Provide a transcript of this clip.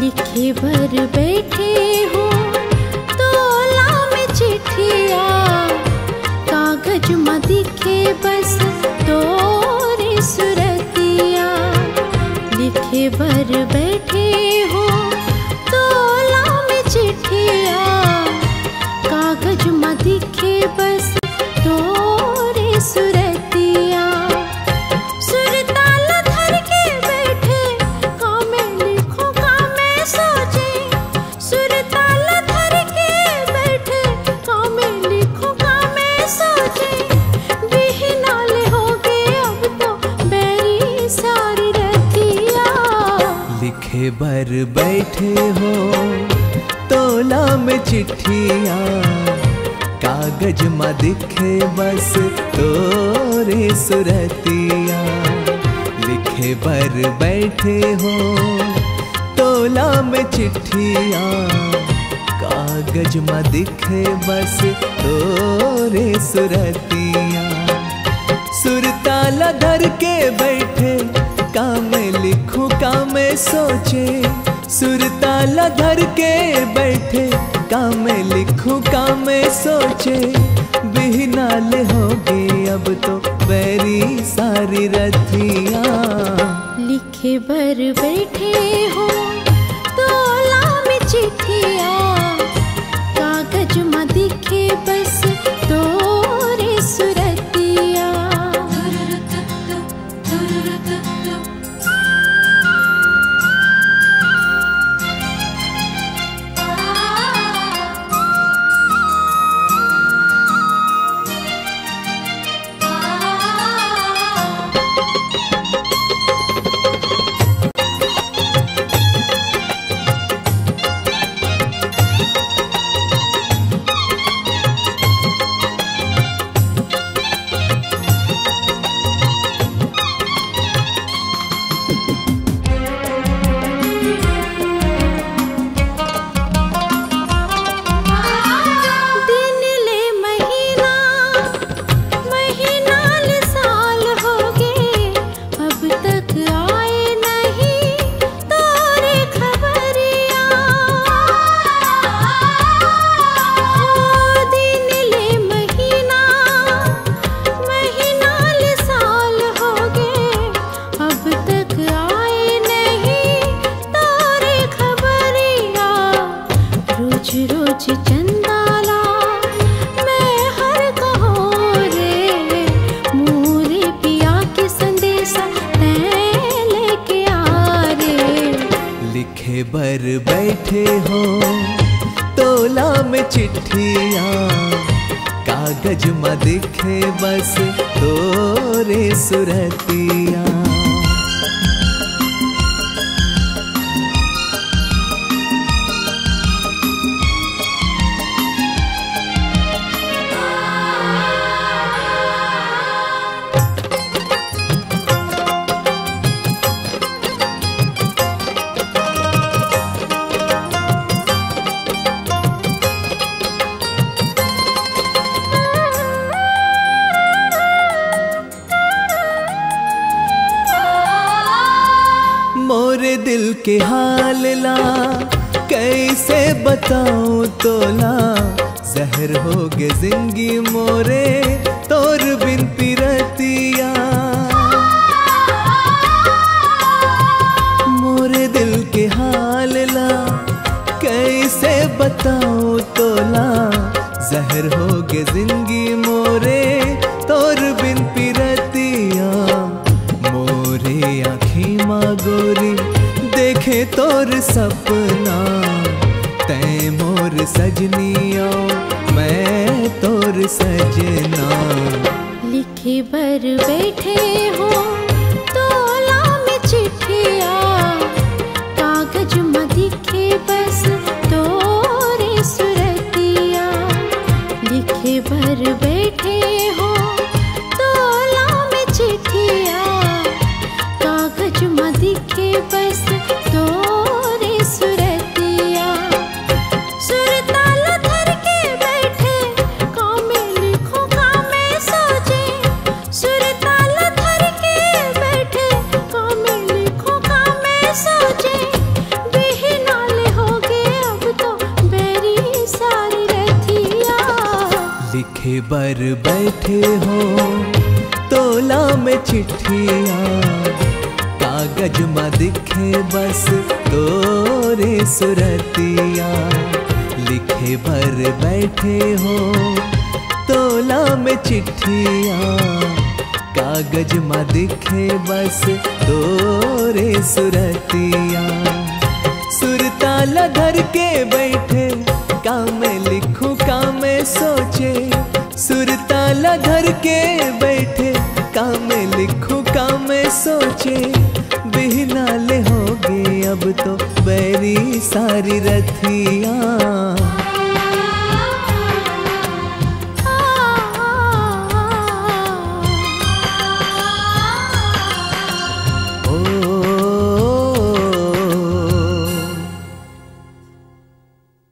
लिखे भर बैठे हो तोला में चिट्ठिया, कागज में दिखे बस तोरे सुरतिया। लिखे भर बैठे हो तोला में चिट्ठिया, कागज में दिखे बस तोरे सुरतिया। सुरताल धर के बैठे कामे लिखो कामे सोचे, सुरताल धर के बैठे कामे लिखो कामे सोचे। बिहनाल हो गए अब तो बैरी सारी रतिया। लिखे भर बैठे हो तोला में चिट्ठिया, कागज में दिखे बस तोरे सुरतिया। लिखे भर बैठे हो तोला में चिट्ठिया, कागज में दिखे बस तोरे सुरतिया। सुरताला धर के बैठे कामे लिखूं कामे सोचे, सुरताला धर के बैठे कामे लिखूं कामे सोचे। बिहनाल होगी अब तो बैरी सारी रतिया। लिखे भर बैठे हो तोला में चिट्ठिया, कागज में दिखे बस तोरे सुरतिया। लिखे भर बैठे हो तोला में चिट्ठिया, कागज में दिखे बस तोरे सुरतिया। मोरे दिल के हाल ला कैसे बताऊं तोला, जहर हो गे जिंदगी मोरे तोर बिन पिरतिया। मोरे दिल के हाल ला कैसे बताऊं तोला, जहर हो गे जिंदगी मोरे तोर बिन पिरतिया। मोरे आँखी माँ गोरी देखे तोर सपना, तै मोर सजनिया मैं तोर सजना। लिखे भर बैठे हो तोला में चिट्ठिया, कागज में दिखे बस तोरे सुरतिया। लिखे भर बैठे हो तोला में चिट्ठिया, कागज में दिखे बस तोरे सुरतिया। सुरताल धर के बैठे कामे लिखो कामे सोचे, सुरताल धर के बैठे कामे लिखो कामे सोचे। बिहनाल लिखे बर बैठे हो तोला में चिट्ठियाँ, कागज में दिखे बस तोरे सुरतिया। लिखे बर बैठे हो तोला में चिट्ठियाँ, कागज में दिखे बस तोरे सुरतिया। सुरताला धर के बैठे कामे लिखूं कामे सोचे, सुरताला धर के बैठे कामे लिखूं कामे सोचे। बिहना ले होगे अब तो बैरी सारी रथियाँ।